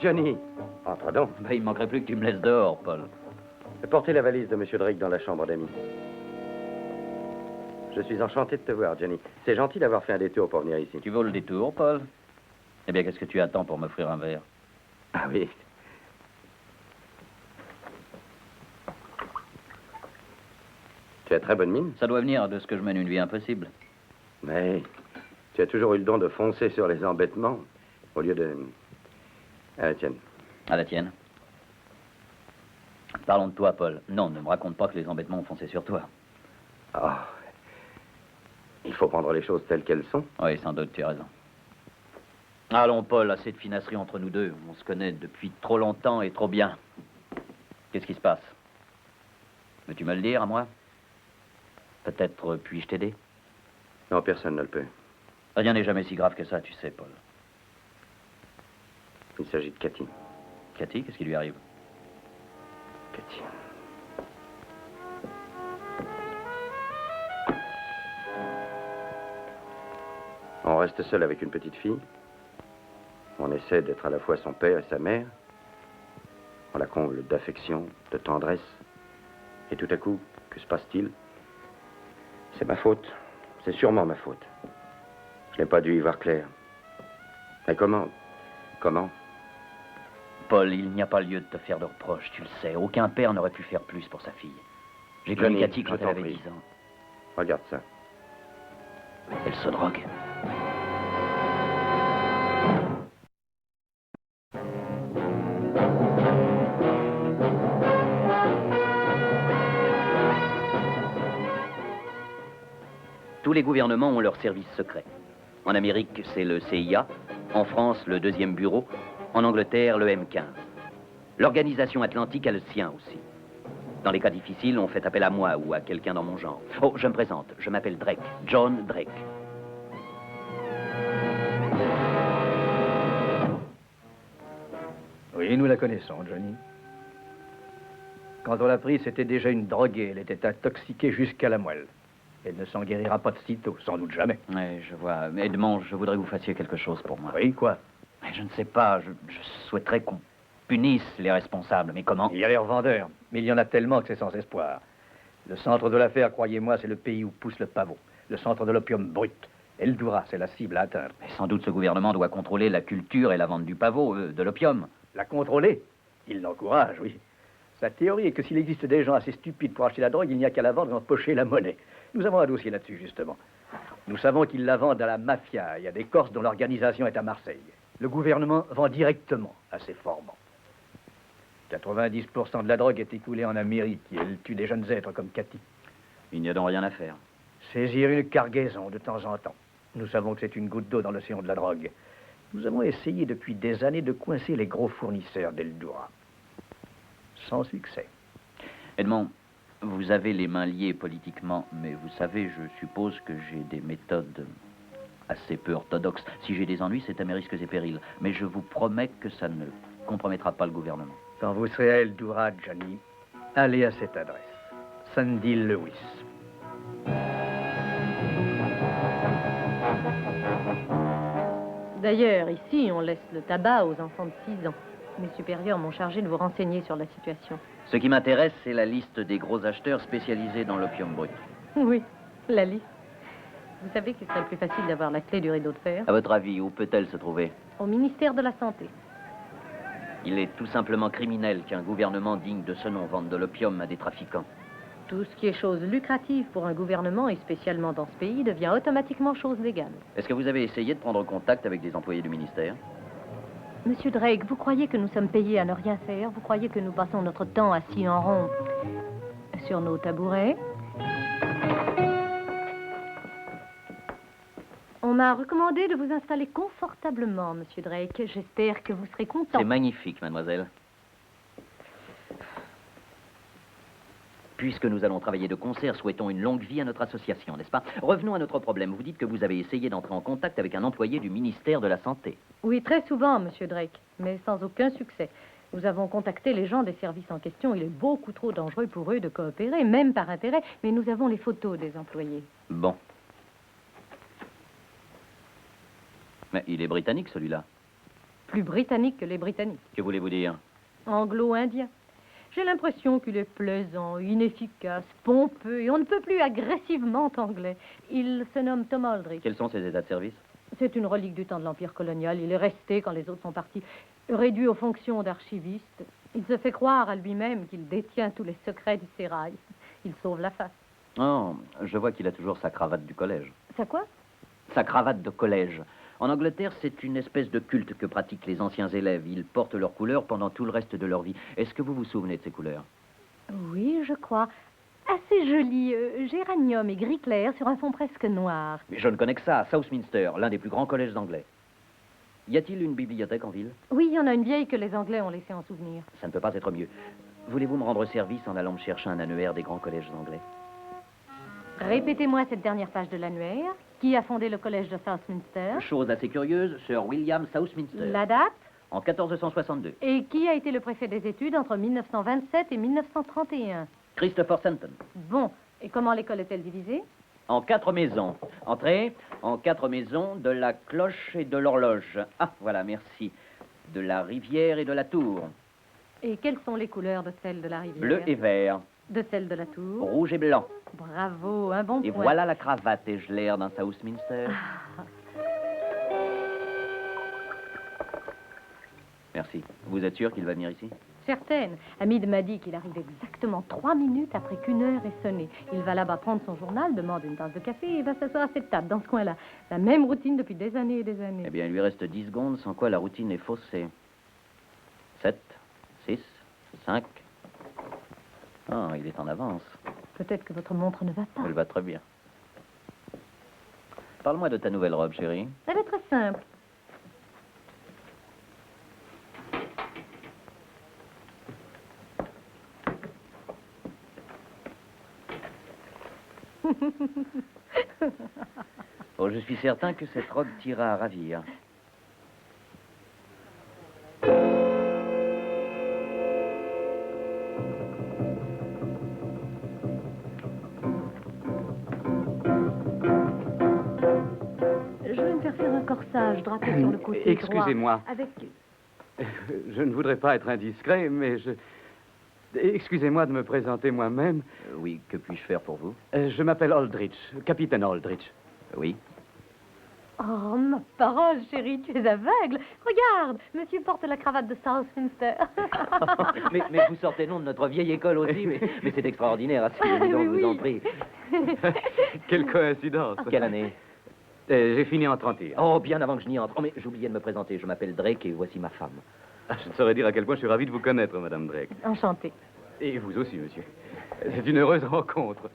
Johnny, entre donc. Ben, il manquerait plus que tu me laisses dehors, Paul. Portez la valise de M. Drake dans la chambre d'amis. Je suis enchanté de te voir, Johnny. C'est gentil d'avoir fait un détour pour venir ici. Tu veux le détour, Paul? Eh bien, qu'est-ce que tu attends pour m'offrir un verre? Ah oui. Tu as très bonne mine. Ça doit venir de ce que je mène une vie impossible. Mais tu as toujours eu le don de foncer sur les embêtements au lieu de... À la tienne. À la tienne. Parlons de toi, Paul. Non, ne me raconte pas que les embêtements ont foncé sur toi. Ah. Il faut prendre les choses telles qu'elles sont. Oui, sans doute, tu as raison. Allons, Paul, assez de finasserie entre nous deux. On se connaît depuis trop longtemps et trop bien. Qu'est-ce qui se passe? Veux-tu me le dire à moi? Peut-être puis-je t'aider? Non, personne ne le peut. Rien n'est jamais si grave que ça, tu sais, Paul. Il s'agit de Cathy. Cathy, qu'est-ce qui lui arrive? Cathy. On reste seul avec une petite fille. On essaie d'être à la fois son père et sa mère. On la comble d'affection, de tendresse. Et tout à coup, que se passe-t-il? C'est ma faute. C'est sûrement ma faute. Je n'ai pas dû y voir clair. Mais comment? Comment? Paul, il n'y a pas lieu de te faire de reproches, tu le sais. Aucun père n'aurait pu faire plus pour sa fille. J'ai connu Cathy quand elle avait 10 ans. Regarde ça. Elle se drogue. Tous les gouvernements ont leurs services secrets. En Amérique, c'est le CIA. En France, le 2e bureau. En Angleterre, le M15. L'organisation atlantique a le sien aussi. Dans les cas difficiles, on fait appel à moi ou à quelqu'un dans mon genre. Oh, je me présente. Je m'appelle Drake. John Drake. Oui, nous la connaissons, Johnny. Quand on l'a prise, c'était déjà une droguée. Elle était intoxiquée jusqu'à la moelle. Elle ne s'en guérira pas de sitôt, sans doute jamais. Oui, je vois. Mais Edmond, je voudrais que vous fassiez quelque chose pour moi. Oui, quoi? Mais je ne sais pas. Je souhaiterais qu'on punisse les responsables. Mais comment? Il y a les revendeurs, mais il y en a tellement que c'est sans espoir. Le centre de l'affaire, croyez-moi, c'est le pays où pousse le pavot. Le centre de l'opium brut. Eldora, c'est la cible à atteindre. Mais sans doute ce gouvernement doit contrôler la culture et la vente du pavot, de l'opium. La contrôler? Il l'encourage, oui. Sa théorie est que s'il existe des gens assez stupides pour acheter la drogue, il n'y a qu'à la vendre et empocher la monnaie. Nous avons un dossier là-dessus, justement. Nous savons qu'ils la vendent à la mafia et à des Corses dont l'organisation est à Marseille. Le gouvernement vend directement à ces formants. 90% de la drogue est écoulée en Amérique et elle tue des jeunes êtres comme Cathy. Il n'y a donc rien à faire. Saisir une cargaison de temps en temps. Nous savons que c'est une goutte d'eau dans l'océan de la drogue. Nous avons essayé depuis des années de coincer les gros fournisseurs d'Eldora. Sans succès. Edmond, vous avez les mains liées politiquement, mais vous savez, je suppose que j'ai des méthodes assez peu orthodoxes. Si j'ai des ennuis, c'est à mes risques et périls. Mais je vous promets que ça ne compromettra pas le gouvernement. Quand vous serez à Eldora, Johnny, allez à cette adresse. Sandy Lewis. D'ailleurs, ici, on laisse le tabac aux enfants de 6 ans. Mes supérieurs m'ont chargé de vous renseigner sur la situation. Ce qui m'intéresse, c'est la liste des gros acheteurs spécialisés dans l'opium brut. Oui, la liste. Vous savez qu'il serait plus facile d'avoir la clé du rideau de fer? À votre avis, où peut-elle se trouver? Au ministère de la Santé. Il est tout simplement criminel qu'un gouvernement digne de ce nom vende de l'opium à des trafiquants. Tout ce qui est chose lucrative pour un gouvernement, et spécialement dans ce pays, devient automatiquement chose légale. Est-ce que vous avez essayé de prendre contact avec des employés du ministère? Monsieur Drake, vous croyez que nous sommes payés à ne rien faire? Vous croyez que nous passons notre temps assis en rond sur nos tabourets? On m'a recommandé de vous installer confortablement, Monsieur Drake. J'espère que vous serez content. C'est magnifique, mademoiselle. Puisque nous allons travailler de concert, souhaitons une longue vie à notre association, n'est-ce pas? Revenons à notre problème. Vous dites que vous avez essayé d'entrer en contact avec un employé du ministère de la Santé. Oui, très souvent, Monsieur Drake, mais sans aucun succès. Nous avons contacté les gens des services en question. Il est beaucoup trop dangereux pour eux de coopérer, même par intérêt, mais nous avons les photos des employés. Bon. Mais il est britannique, celui-là. plus britannique que les Britanniques. Que voulez-vous dire? Anglo-indien. J'ai l'impression qu'il est plaisant, inefficace, pompeux, et on ne peut plus agressivement anglais. Il se nomme Tom Aldrich. Quels sont ses états de service? C'est une relique du temps de l'Empire colonial. Il est resté quand les autres sont partis, réduit aux fonctions d'archiviste. Il se fait croire à lui-même qu'il détient tous les secrets du sérail. Il sauve la face. Oh, je vois qu'il a toujours sa cravate du collège. Ça quoi? Sa cravate de collège. En Angleterre, c'est une espèce de culte que pratiquent les anciens élèves. Ils portent leurs couleurs pendant tout le reste de leur vie. Est-ce que vous vous souvenez de ces couleurs? Oui, je crois. Assez joli, géranium et gris clair sur un fond presque noir. Mais je ne connais que ça, Southminster, l'un des plus grands collèges anglais. Y a-t-il une bibliothèque en ville? Oui, il y en a une vieille que les Anglais ont laissée en souvenir. Ça ne peut pas être mieux. Voulez-vous me rendre service en allant me chercher un annuaire des grands collèges anglais? Répétez-moi cette dernière page de l'annuaire. Qui a fondé le collège de Southminster? Chose assez curieuse, Sir William Southminster. La date? En 1462. Et qui a été le préfet des études entre 1927 et 1931? Christopher Stanton. Bon, et comment l'école est-elle divisée? En 4 maisons. Entrez en 4 maisons de la cloche et de l'horloge. Ah, voilà, merci. De la rivière et de la tour. Et quelles sont les couleurs de celle de la rivière? Bleu et vert. De celle de la tour? Rouge et blanc. Bravo, un bon Et point. voilà la cravate et je l'air dans Southminster. Ah, Merci. Vous êtes sûr qu'il va venir ici? certaine. Hamid m'a dit qu'il arrive exactement 3 minutes après qu'une heure est sonnée. Il va là-bas prendre son journal, demande une tasse de café et va s'asseoir à cette table, dans ce coin-là. La même routine depuis des années et des années. Eh bien, il lui reste 10 secondes, sans quoi la routine est faussée. 7, 6, 5. Ah, il est en avance. Peut-être que votre montre ne va pas. Elle va très bien. Parle-moi de ta nouvelle robe, chérie. Elle est très simple. Oh, je suis certain que cette robe t'ira à ravir. Je vais me faire un corsage drapé sur le côté droit. Excusez-moi. Avec... Je ne voudrais pas être indiscret, mais excusez-moi de me présenter moi-même. Oui, que puis-je faire pour vous? Je m'appelle Aldrich, capitaine Aldrich. Oui. Oh, ma parole, chérie, tu es aveugle. Regarde, monsieur porte la cravate de Southminster. mais vous sortez nom de notre vieille école aussi, mais c'est extraordinaire, assez évident, Oui, je vous oui. en prie. Quelle coïncidence. Quelle année? J'ai fini en 31. Oh, bien avant que je n'y entre. Oh, mais j'oubliais de me présenter, je m'appelle Drake et voici ma femme. Je ne saurais dire à quel point je suis ravi de vous connaître, Madame Drake. Enchantée. Et vous aussi, monsieur. C'est une heureuse rencontre.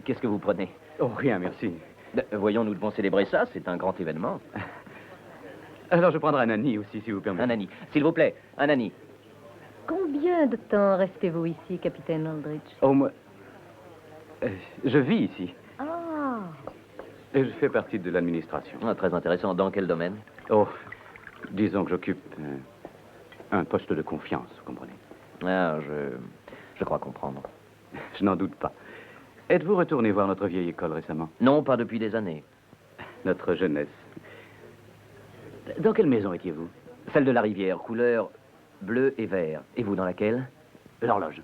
Qu'est-ce que vous prenez? Oh, rien, merci. Voyons, nous devons célébrer ça, c'est un grand événement. Alors, je prendrai un Annie aussi, si vous permettez. Un Annie, s'il vous plaît, un Annie. Combien de temps restez-vous ici, capitaine Aldrich? Oh, moi... je vis ici. Ah, Et je fais partie de l'administration. Ah, très intéressant. Dans quel domaine? Oh, disons que j'occupe un poste de confiance, vous comprenez. Ah, je crois comprendre. Je n'en doute pas. Êtes-vous retourné voir notre vieille école récemment? Non, pas depuis des années. Notre jeunesse. Dans quelle maison étiez-vous? Celle de la rivière, couleur bleu et vert. Et vous, dans laquelle? L'horloge.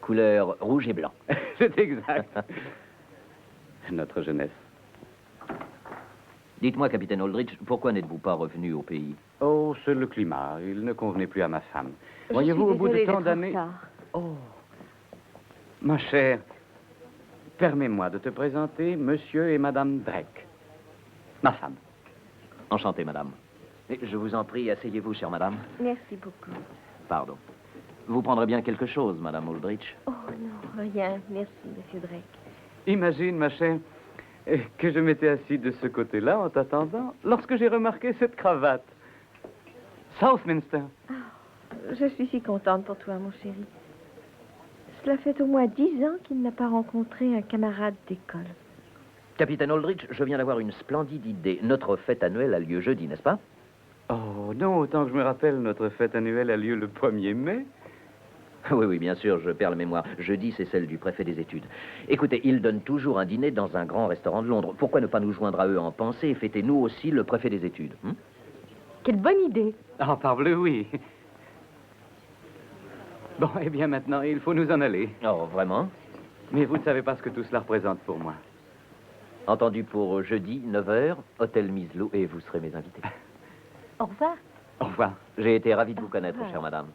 Couleur rouge et blanc. C'est exact. Notre jeunesse. Dites-moi, capitaine Aldrich, pourquoi n'êtes-vous pas revenu au pays? Oh, c'est le climat. Il ne convenait plus à ma femme. je Voyez-vous, suis au bout de désolée tant d'être en d'années... retard. Oh, ma chère, permets-moi de te présenter Monsieur et Madame Drake. Ma femme. Enchanté, madame. Et je vous en prie, asseyez-vous, chère madame. Merci beaucoup. Pardon. Vous prendrez bien quelque chose, madame Aldrich? Oh non, rien. Merci, monsieur Drake. Imagine, ma chère, que je m'étais assis de ce côté-là en t'attendant lorsque j'ai remarqué cette cravate. Southminster. Je suis si contente pour toi, mon chéri. Cela fait au moins 10 ans qu'il n'a pas rencontré un camarade d'école. Capitaine Aldrich, je viens d'avoir une splendide idée. Notre fête annuelle a lieu jeudi, n'est-ce pas? Oh, non, autant que je me rappelle, notre fête annuelle a lieu le 1er mai. Oui, oui, bien sûr, je perds la mémoire. Jeudi, c'est celle du préfet des études. Écoutez, ils donnent toujours un dîner dans un grand restaurant de Londres. Pourquoi ne pas nous joindre à eux en pensée et fêter nous aussi le préfet des études Quelle bonne idée. Ah, parbleu, oui. Bon, eh bien, maintenant, il faut nous en aller. Oh, vraiment? Mais vous ne savez pas ce que tout cela représente pour moi. Entendu pour jeudi, 9h, Hôtel Miselot, et vous serez mes invités. Au revoir. Au revoir. J'ai été ravi de vous connaître, chère madame.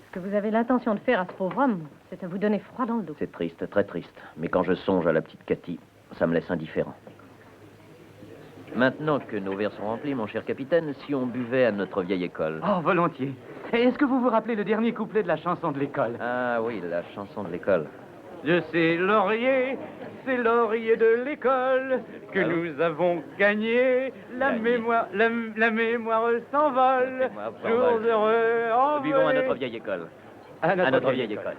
Ce que vous avez l'intention de faire à ce pauvre homme, c'est à vous donner froid dans le dos. C'est triste, très triste. Mais quand je songe à la petite Cathy, ça me laisse indifférent. Maintenant que nos verres sont remplis, mon cher capitaine, si on buvait à notre vieille école. Oh, volontiers. Et est-ce que vous vous rappelez le dernier couplet de la chanson de l'école? Ah oui, la chanson de l'école. De ces lauriers, c'est lauriers de l'école que nous avons gagné. La mémoire s'envole. Jours heureux en Vivons à notre vieille école. À notre vieille école.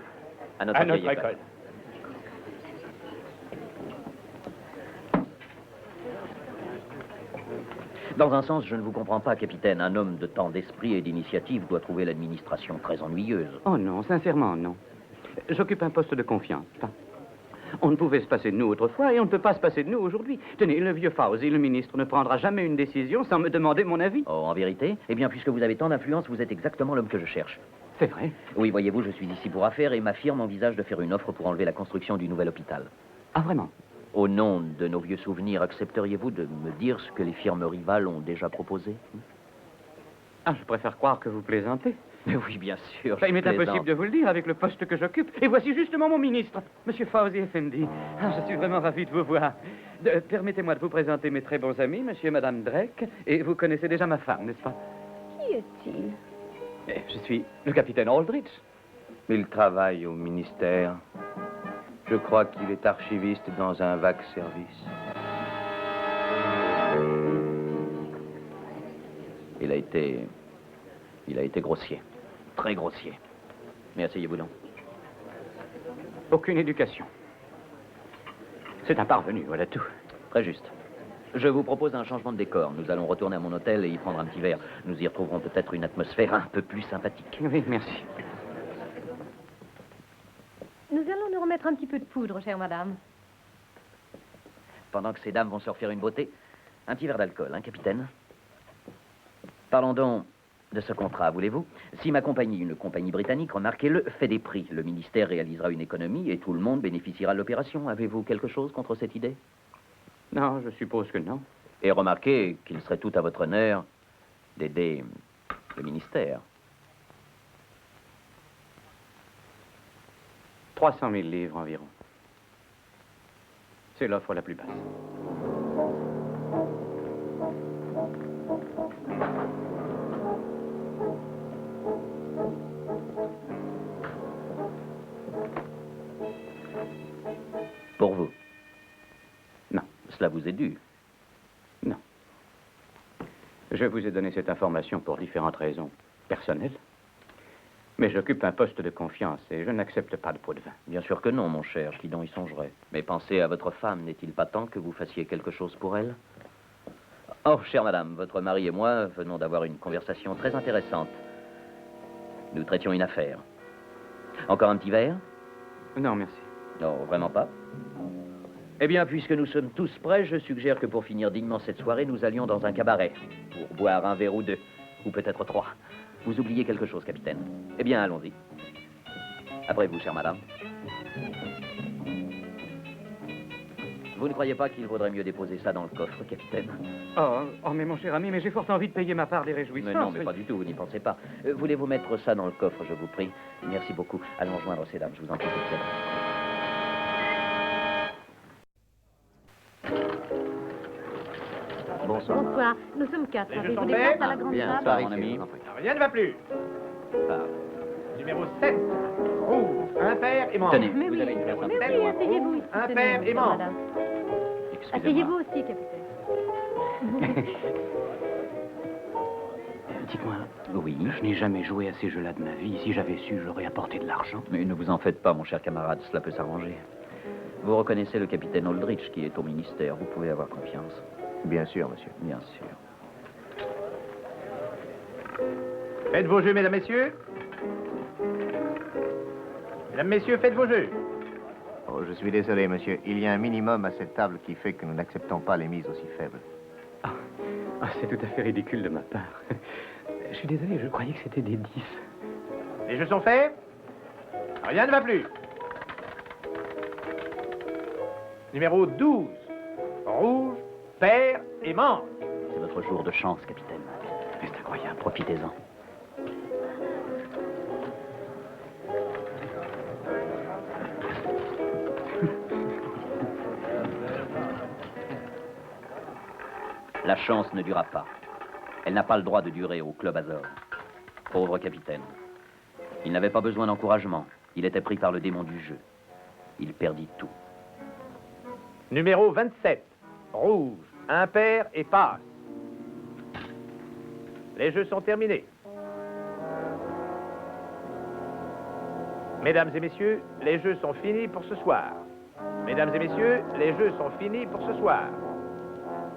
À notre vieille école. Dans un sens, je ne vous comprends pas, capitaine. Un homme de tant d'esprit et d'initiative doit trouver l'administration très ennuyeuse. Oh non, sincèrement, non. J'occupe un poste de confiance. On ne pouvait se passer de nous autrefois et on ne peut pas se passer de nous aujourd'hui. Tenez, le vieux Fauzi, le ministre, ne prendra jamais une décision sans me demander mon avis. Oh, en vérité? Eh bien, puisque vous avez tant d'influence, vous êtes exactement l'homme que je cherche. C'est vrai? Oui, voyez-vous, je suis ici pour affaires et ma firme envisage de faire une offre pour enlever la construction du nouvel hôpital. Ah, vraiment? Au nom de nos vieux souvenirs, accepteriez-vous de me dire ce que les firmes rivales ont déjà proposé? Ah, je préfère croire que vous plaisantez. Mais oui, bien sûr. Il m'est plaisante. impossible de vous le dire avec le poste que j'occupe. Et voici justement mon ministre, Monsieur Fauzi Effendi. Ah, je suis vraiment ravi de vous voir. Permettez-moi de vous présenter mes très bons amis, Monsieur et Madame Drake. Et vous connaissez déjà ma femme, n'est-ce pas? Qui est-il? Je suis le capitaine Aldrich. Il travaille au ministère. Je crois qu'il est archiviste dans un vague service. Il a été grossier. Très grossier. Mais asseyez-vous donc. Aucune éducation. C'est un parvenu, voilà tout. Très juste. Je vous propose un changement de décor. Nous allons retourner à mon hôtel et y prendre un petit verre. Nous y retrouverons peut-être une atmosphère un peu plus sympathique. Oui, merci. Nous allons nous remettre un petit peu de poudre, chère madame. Pendant que ces dames vont se refaire une beauté, un petit verre d'alcool, hein, capitaine? Parlons donc de ce contrat, voulez-vous? Si ma compagnie, une compagnie britannique, remarquez-le, fait des prix, le ministère réalisera une économie et tout le monde bénéficiera de l'opération. Avez-vous quelque chose contre cette idée? Non, je suppose que non. Et remarquez qu'il serait tout à votre honneur d'aider le ministère. 300 000 livres environ. C'est l'offre la plus basse. Pour vous? Non. Cela vous est dû. Non. Je vous ai donné cette information pour différentes raisons personnelles. Mais j'occupe un poste de confiance et je n'accepte pas de pot de vin. Bien sûr que non, mon cher. Qui donc y songerait? Mais pensez à votre femme. N'est-il pas temps que vous fassiez quelque chose pour elle? Oh, chère madame, votre mari et moi venons d'avoir une conversation très intéressante. Nous traitions une affaire. Encore un petit verre? Non, merci. Non, vraiment pas. Eh bien, puisque nous sommes tous prêts, je suggère que pour finir dignement cette soirée, nous allions dans un cabaret pour boire un verre ou deux, ou peut-être 3. Vous oubliez quelque chose, capitaine. Eh bien, allons-y. Après vous, chère madame. Vous ne croyez pas qu'il vaudrait mieux déposer ça dans le coffre, capitaine? Oh, mais mon cher ami, mais j'ai fort envie de payer ma part des réjouissances. Mais non, mais pas du tout, vous n'y pensez pas. Voulez-vous mettre ça dans le coffre, je vous prie? Merci beaucoup. Allons joindre ces dames, je vous en prie, capitaine. Bonsoir. Bonsoir. Nous sommes 4. Les jeux Avez-vous sont des faits? places à la grande Bien, table? ça, mon ami. Rien ne va plus. Ah. Numéro 7. Rouge, impair et mort. Tenez, Mais vous oui, avez une place. mais oui, asseyez-vous ici. Un tenez, père et chère mort. madame. Excusez-moi. Asseyez-vous aussi, capitaine. Dites-moi, Oui. je n'ai jamais joué à ces jeux-là de ma vie. Si j'avais su, j'aurais apporté de l'argent. Mais ne vous en faites pas, mon cher camarade, cela peut s'arranger. Vous reconnaissez le capitaine Aldrich qui est au ministère. Vous pouvez avoir confiance. Bien sûr, monsieur. Bien sûr. Faites vos jeux, mesdames, messieurs. Mesdames, messieurs, faites vos jeux. Oh, je suis désolé, monsieur. Il y a un minimum à cette table qui fait que nous n'acceptons pas les mises aussi faibles. C'est tout à fait ridicule de ma part. Je suis désolé, je croyais que c'était des 10. Les jeux sont faits? Rien ne va plus. Numéro 12. Rouge, pair et manque. C'est votre jour de chance, capitaine. C'est incroyable. Profitez-en. La chance ne durera pas. Elle n'a pas le droit de durer au Club Azor. Pauvre capitaine. Il n'avait pas besoin d'encouragement. Il était pris par le démon du jeu. Il perdit tout. Numéro 27. Rouge, impair et passe. Les jeux sont terminés. Mesdames et messieurs, les jeux sont finis pour ce soir. Mesdames et messieurs, les jeux sont finis pour ce soir.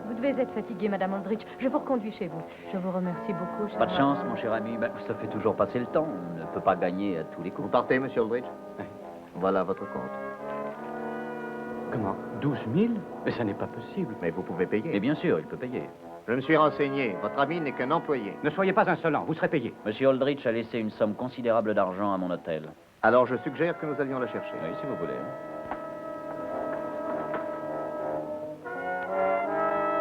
Vous devez être fatiguée, Madame Aldrich. Je vous reconduis chez vous. Je vous remercie beaucoup, cher Pas de ami. chance, mon cher ami. Ça fait toujours passer le temps. On ne peut pas gagner à tous les coups. Vous partez, monsieur Aldrich? Oui. Voilà votre compte. Comment? 12 000? Mais ça n'est pas possible. Mais vous pouvez payer. Et bien sûr, il peut payer. Je me suis renseigné. Votre ami n'est qu'un employé. Ne soyez pas insolent, vous serez payé. Monsieur Aldrich a laissé une somme considérable d'argent à mon hôtel. Alors je suggère que nous allions la chercher. Oui, si vous voulez.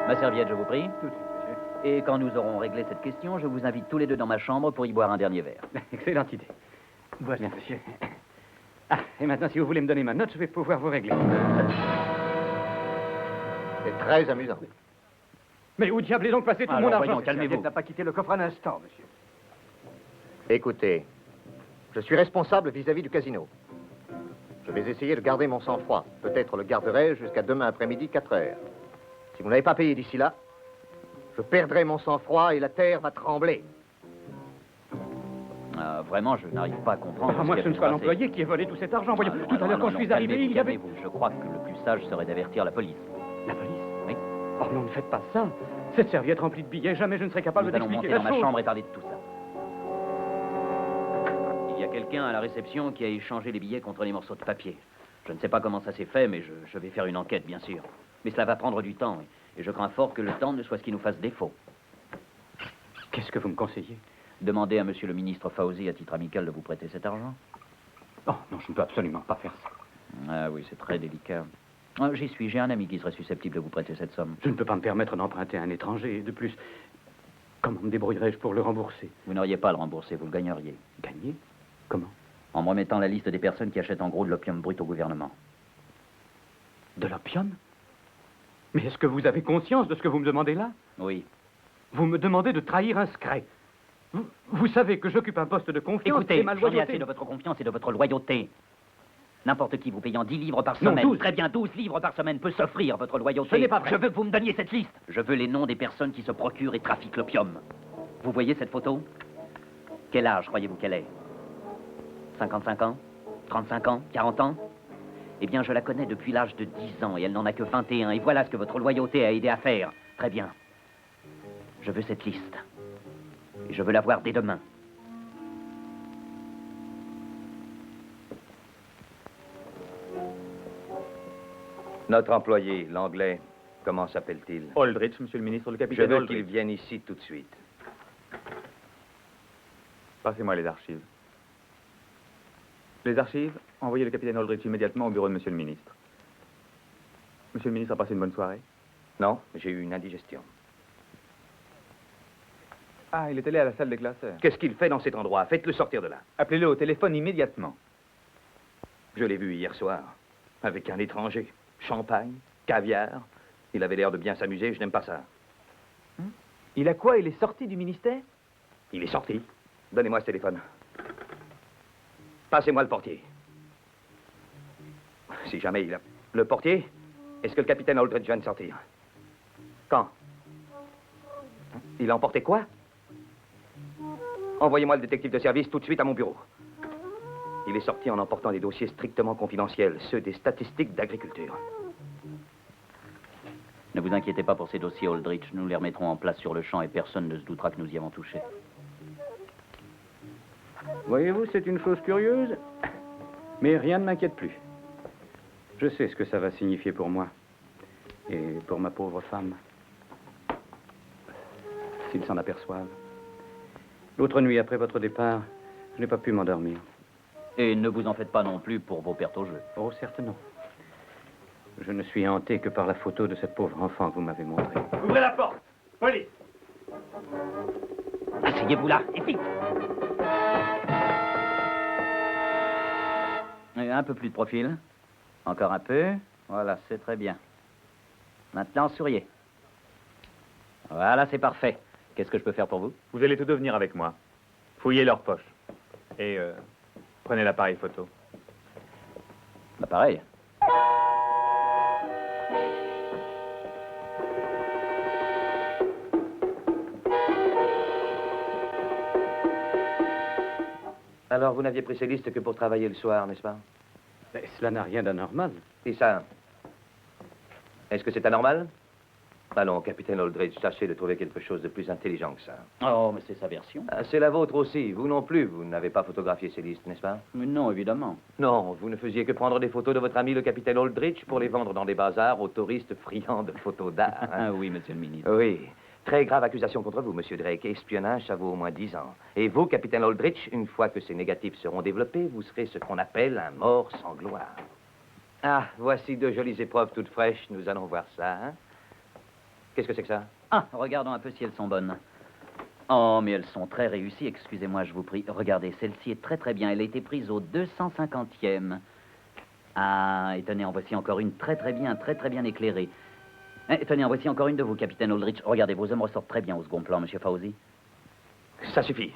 Ma serviette, je vous prie. Tout de suite, monsieur. Et quand nous aurons réglé cette question, je vous invite tous les deux dans ma chambre pour y boire un dernier verre. Excellente idée. Voilà, monsieur. Ah, et maintenant, si vous voulez me donner ma note, je vais pouvoir vous régler. C'est très amusant. Mais où diable est donc passé tout Alors, mon argent? voyons, Cette calmez-vous. serviette n'a pas quitté le coffre un instant, monsieur. Écoutez, je suis responsable vis-à-vis du casino. Je vais essayer de garder mon sang-froid. Peut-être le garderai jusqu'à demain après-midi, 4 heures. Si vous n'avez pas payé d'ici là, je perdrai mon sang-froid et la terre va trembler. Ah, vraiment, je n'arrive pas à comprendre. À moins que ce ce qui ne a soit pu se l'employé qui ait volé tout cet argent. Voyons, passer. tout à l'heure, quand je suis arrivé, il y avait... Calmez-vous. Je crois que le plus sage serait d'avertir la police. La police? Oui. Oh non, ne faites pas ça. Cette serviette remplie de billets, jamais je ne serai capable Nous allons d'expliquer monter la dans ma chose. chambre et parler de tout ça. Il y a quelqu'un à la réception qui a échangé les billets contre les morceaux de papier. Je ne sais pas comment ça s'est fait, mais je vais faire une enquête, bien sûr. Mais cela va prendre du temps, et je crains fort que le temps ne soit ce qui nous fasse défaut. Qu'est-ce que vous me conseillez? Demandez à monsieur le ministre Fauzi à titre amical de vous prêter cet argent. Oh non, je ne peux absolument pas faire ça. Ah oui, c'est très délicat. Ah, j'y suis, j'ai un ami qui serait susceptible de vous prêter cette somme. Je ne peux pas me permettre d'emprunter à un étranger. Et de plus, comment me débrouillerais-je pour le rembourser? Vous n'auriez pas à le rembourser, vous le gagneriez. Gagner? Comment? En me remettant la liste des personnes qui achètent en gros de l'opium brut au gouvernement. De l'opium? Mais est-ce que vous avez conscience de ce que vous me demandez là? Oui. Vous me demandez de trahir un secret. Vous savez que j'occupe un poste de confiance Écoutez, et ma j'en ai loyauté... assez de votre confiance et de votre loyauté. N'importe qui vous payant 10 livres par Non, semaine, 12. très bien 12 livres par semaine, peut s'offrir votre loyauté. Ce n'est pas vrai. Je veux que vous me donniez cette liste. Je veux les noms des personnes qui se procurent et trafiquent l'opium. Vous voyez cette photo? Quel âge croyez-vous qu'elle est? 55 ans? 35 ans? 40 ans? Eh bien, je la connais depuis l'âge de 10 ans et elle n'en a que 21. Et voilà ce que votre loyauté a aidé à faire. Très bien. Je veux cette liste. Et je veux la voir dès demain. Notre employé, l'anglais, comment s'appelle-t-il? Aldrich, monsieur le ministre, le Je capitaine veux Aldrich. qu'il vienne ici tout de suite. Passez-moi les archives. Les archives, envoyez le capitaine Aldrich immédiatement au bureau de monsieur le ministre. Monsieur le ministre a passé une bonne soirée? Non, j'ai eu une indigestion. Ah, il est allé à la salle des classeurs. Qu'est-ce qu'il fait dans cet endroit? Faites-le sortir de là. Appelez-le au téléphone immédiatement. Je l'ai vu hier soir, avec un étranger. Champagne, caviar. Il avait l'air de bien s'amuser, je n'aime pas ça. Il a quoi? Il est sorti du ministère? Il est sorti. Donnez-moi ce téléphone. Passez-moi le portier. Si jamais il a... Le portier? Est-ce que le capitaine Aldrich vient de sortir? Quand? Il a emporté quoi? Envoyez-moi le détective de service tout de suite à mon bureau. Il est sorti en emportant des dossiers strictement confidentiels, ceux des statistiques d'agriculture. Ne vous inquiétez pas pour ces dossiers, Aldrich. Nous les remettrons en place sur le champ et personne ne se doutera que nous y avons touché. Voyez-vous, c'est une chose curieuse, mais rien ne m'inquiète plus. Je sais ce que ça va signifier pour moi. Et pour ma pauvre femme. S'ils s'en aperçoivent. L'autre nuit, après votre départ, je n'ai pas pu m'endormir. Et ne vous en faites pas non plus pour vos pertes au jeu. Oh, certes non. Je ne suis hanté que par la photo de cette pauvre enfant que vous m'avez montrée. Ouvrez la porte! Police! Asseyez-vous là, et vite! Et un peu plus de profil. Encore un peu. Voilà, c'est très bien. Maintenant, souriez. Voilà, c'est parfait. Qu'est-ce que je peux faire pour vous? Vous allez tout devenir avec moi. Fouillez leurs poches. Et prenez l'appareil photo. L'appareil? Alors, vous n'aviez pris ces listes que pour travailler le soir, n'est-ce pas? Mais cela n'a rien d'anormal. Et ça? Est-ce que c'est anormal? Allons, capitaine Aldridge, tâchez de trouver quelque chose de plus intelligent que ça. Oh, mais c'est sa version. Ah, c'est la vôtre aussi. Vous non plus, vous n'avez pas photographié ces listes, n'est-ce pas? Mais non, évidemment. Non, vous ne faisiez que prendre des photos de votre ami le capitaine Aldridge pour les vendre dans des bazars aux touristes friands de photos d'art. Hein? Ah oui, monsieur le ministre. Oui. Très grave accusation contre vous, monsieur Drake. Espionnage, ça vaut au moins 10 ans. Et vous, capitaine Aldrich, une fois que ces négatifs seront développés, vous serez ce qu'on appelle un mort sans gloire. Ah, voici 2 jolies épreuves toutes fraîches. Nous allons voir ça, hein? Qu'est-ce que c'est que ça? Ah, regardons un peu si elles sont bonnes. Oh, mais elles sont très réussies, excusez-moi, je vous prie. Regardez, celle-ci est très très bien. Elle a été prise au 250e. Ah, et tenez, en voici encore une très très bien éclairée. Tenez, en voici encore une de vous, capitaine Aldrich. Regardez, vos hommes ressortent très bien au second plan, monsieur Fawzi. Ça suffit.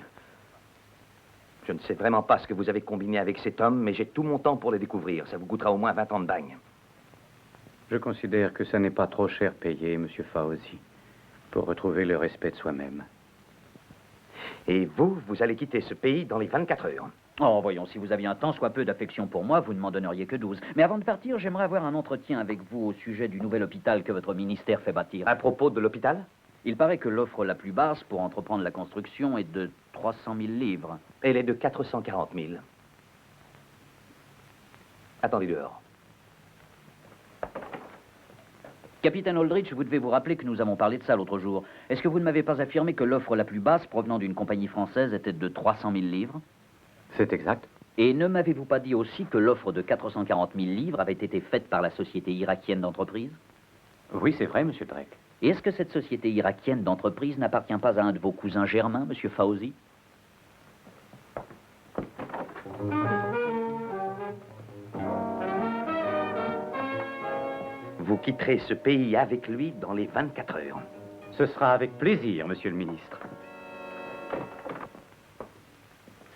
Je ne sais vraiment pas ce que vous avez combiné avec cet homme, mais j'ai tout mon temps pour le découvrir. Ça vous coûtera au moins 20 ans de bagne. Je considère que ça n'est pas trop cher payé, monsieur Fawzi, pour retrouver le respect de soi-même. Et vous allez quitter ce pays dans les 24 heures. Oh, voyons, si vous aviez un tant soit peu d'affection pour moi, vous ne m'en donneriez que 12. Mais avant de partir, j'aimerais avoir un entretien avec vous au sujet du nouvel hôpital que votre ministère fait bâtir. À propos de l'hôpital? Il paraît que l'offre la plus basse pour entreprendre la construction est de 300 000 livres. Elle est de 440 000. Attendez dehors. Capitaine Aldrich, vous devez vous rappeler que nous avons parlé de ça l'autre jour. Est-ce que vous ne m'avez pas affirmé que l'offre la plus basse provenant d'une compagnie française était de 300 000 livres? C'est exact. Et ne m'avez-vous pas dit aussi que l'offre de 440 000 livres avait été faite par la société irakienne d'entreprise? Oui, c'est vrai, monsieur Drake. Et est-ce que cette société irakienne d'entreprise n'appartient pas à un de vos cousins germains, monsieur Fawzi? Vous quitterez ce pays avec lui dans les 24 heures. Ce sera avec plaisir, monsieur le ministre.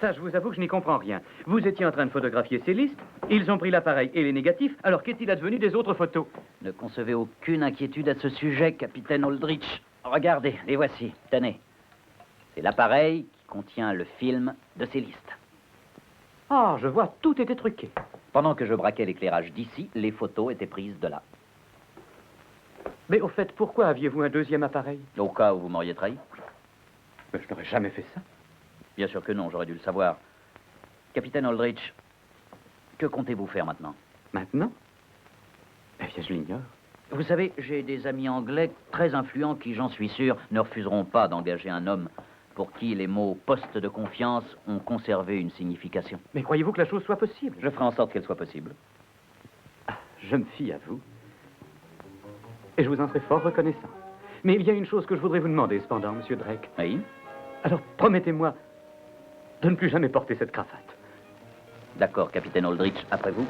Ça, je vous avoue que je n'y comprends rien. Vous étiez en train de photographier ces listes, ils ont pris l'appareil et les négatifs, alors qu'est-il advenu des autres photos? Ne concevez aucune inquiétude à ce sujet, capitaine Aldrich. Regardez, les voici. Tenez. C'est l'appareil qui contient le film de ces listes. Ah, je vois, tout était truqué. Pendant que je braquais l'éclairage d'ici, les photos étaient prises de là. Mais au fait, pourquoi aviez-vous un deuxième appareil? Au cas où vous m'auriez trahi? Mais je n'aurais jamais fait ça. Bien sûr que non, j'aurais dû le savoir. Capitaine Aldrich, que comptez-vous faire maintenant? Maintenant? Eh bien, je l'ignore. Vous savez, j'ai des amis anglais très influents qui, j'en suis sûr, ne refuseront pas d'engager un homme pour qui les mots poste de confiance ont conservé une signification. Mais croyez-vous que la chose soit possible? Je ferai en sorte qu'elle soit possible. Ah, je me fie à vous. Et je vous en serai fort reconnaissant. Mais il y a une chose que je voudrais vous demander, cependant, monsieur Drake. Oui? Alors, promettez-moi de ne plus jamais porter cette cravate. D'accord, capitaine Aldrich, après vous.